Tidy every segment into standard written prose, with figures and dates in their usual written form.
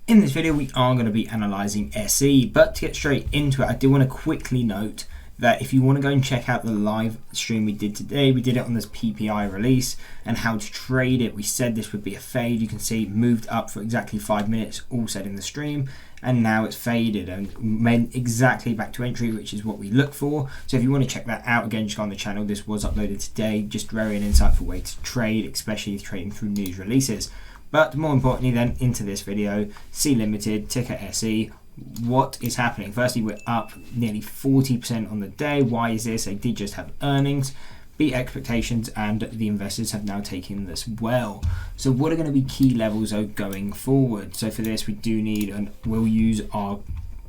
In this video we are going to be analysing SE, but to get straight into it I do want to quickly note that if you want to go and check out the live stream we did today, we did it on this PPI release and how to trade it. We said this would be a fade. You can see it moved up for exactly 5 minutes, all said in the stream, and now it's faded and went exactly back to entry, which is what we look for. So if you want to check that out, again, just go on the channel. This was uploaded today. Just very an insightful way to trade, especially trading through news releases. But more importantly then, into this video, C Limited, ticker SE. What is happening? Firstly, we're up nearly 40% on the day. Why is this? They did just have earnings, beat expectations, and the investors have now taken this well. So what are going to be key levels going forward? So for this, we do need, and we'll use our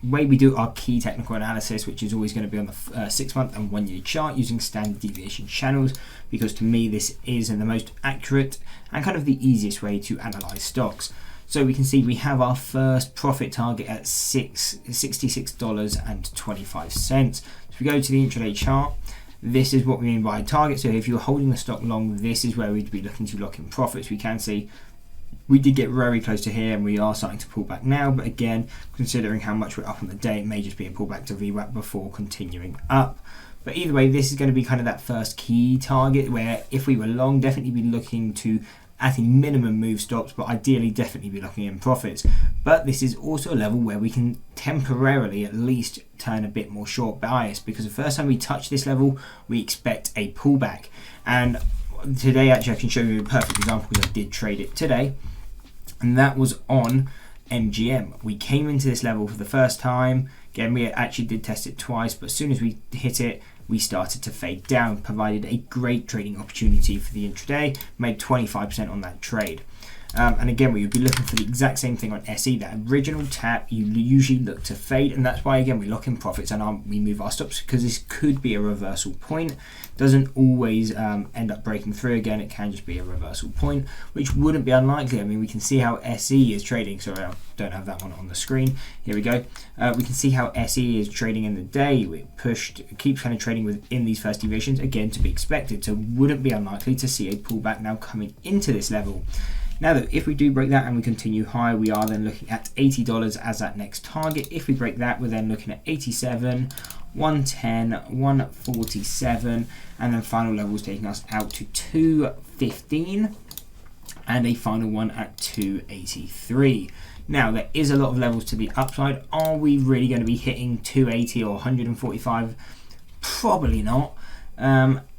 way we do our key technical analysis, which is always going to be on the 6-month and 1-year chart using standard deviation channels, because to me this is the most accurate and kind of the easiest way to analyze stocks. So we can see we have our first profit target at $66.25. So if we go to the intraday chart, this is what we mean by target. So if you're holding the stock long, this is where we'd be looking to lock in profits. We can see we did get very close to here and we are starting to pull back now, but again, considering how much we're up on the day, it may just be a pullback to VWAP before continuing up. But either way, this is going to be kind of that first key target where if we were long, definitely be looking to at a minimum move stops, but ideally definitely be looking in profits. But this is also a level where we can temporarily at least turn a bit more short bias, because the first time we touch this level, we expect a pullback. And today actually I can show you a perfect example because I did trade it today, and that was on MGM. We came into this level for the first time. Again, we actually did test it twice, but as soon as we hit it, we started to fade down, provided a great trading opportunity for the intraday, made 25% on that trade. And again, we would be looking for the exact same thing on SE, that original tap, you usually look to fade, and that's why again we lock in profits and we move our stops, because this could be a reversal point. Doesn't always end up breaking through. Again, it can just be a reversal point, which wouldn't be unlikely. I mean, we can see how SE is trading. Sorry, I don't have that one on the screen. Here we go. We can see how SE is trading in the day. It pushed, keeps kind of trading within these first deviations, again to be expected. So wouldn't be unlikely to see a pullback now coming into this level. Now though, if we do break that and we continue high, we are then looking at $80 as that next target. If we break that, we're then looking at 87, 110, 147, and then final levels taking us out to 215, and a final one at 283. Now there is a lot of levels to the upside. Are we really going to be hitting 280 or 145? Probably not.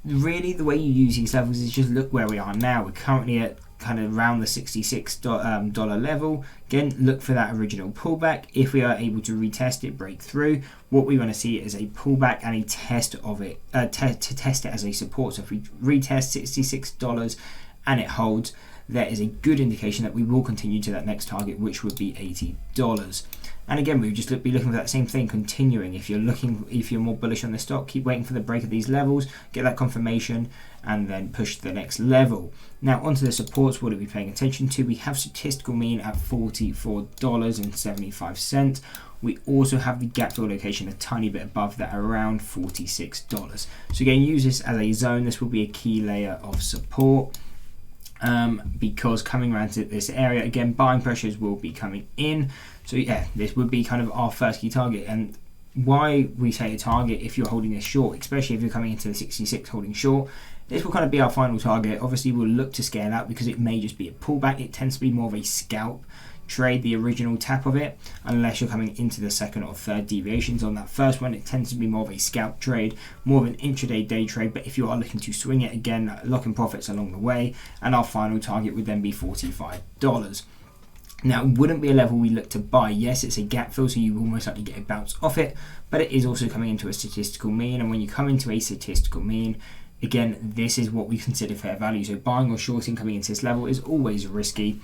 Really, the way you use these levels is just look where we are now. We're currently at kind of around the $66 level. Again, look for that original pullback. If we are able to retest it, break through, what we want to see is a pullback and a test of it, to test it as a support. So if we retest $66 and it holds, there is a good indication that we will continue to that next target, which would be $80. And again, we would just be looking for that same thing continuing. If you're more bullish on the stock, keep waiting for the break of these levels, get that confirmation, and then push to the next level. Now onto the supports, what are we paying attention to? We have statistical mean at $44.75. We also have the gap fill location a tiny bit above that, around $46. So again, use this as a zone. This will be a key layer of support. Because coming around to this area, again, buying pressures will be coming in. So yeah, this would be kind of our first key target. And why we say a target if you're holding this short, especially if you're coming into the 66 holding short, this will kind of be our final target. Obviously, we'll look to scale out because it may just be a pullback. It tends to be more of a scalp trade, the original tap of it, unless you're coming into the second or third deviations. On that first one, it tends to be more of a scalp trade, more of an intraday day trade. But if you are looking to swing it, again, lock in profits along the way, and our final target would then be $45. Now, it wouldn't be a level we look to buy. Yes, it's a gap fill, so you will most likely get a bounce off it, but it is also coming into a statistical mean, and when you come into a statistical mean, again, this is what we consider fair value. So buying or shorting coming into this level is always risky,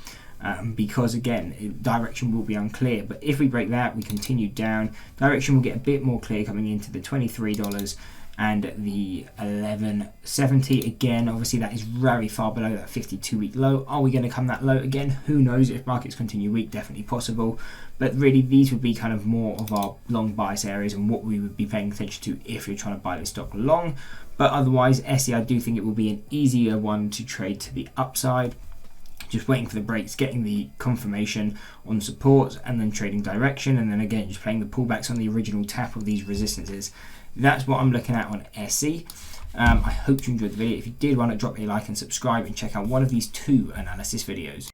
because again, direction will be unclear. But if we break that, we continue down, direction will get a bit more clear coming into the $23 and the 1170. Again, obviously that is very far below that 52-week low. Are we going to come that low again? Who knows? If markets continue weak, definitely possible. But really, these would be kind of more of our long bias areas and what we would be paying attention to if you're trying to buy this stock long. But otherwise, SE, I do think it will be an easier one to trade to the upside. just waiting for the breaks, getting the confirmation on supports, and then trading direction, and then again just playing the pullbacks on the original tap of these resistances. That's what I'm looking at on SE. I hope you enjoyed the video. If you did, why not drop a like and subscribe and check out one of these 2 analysis videos.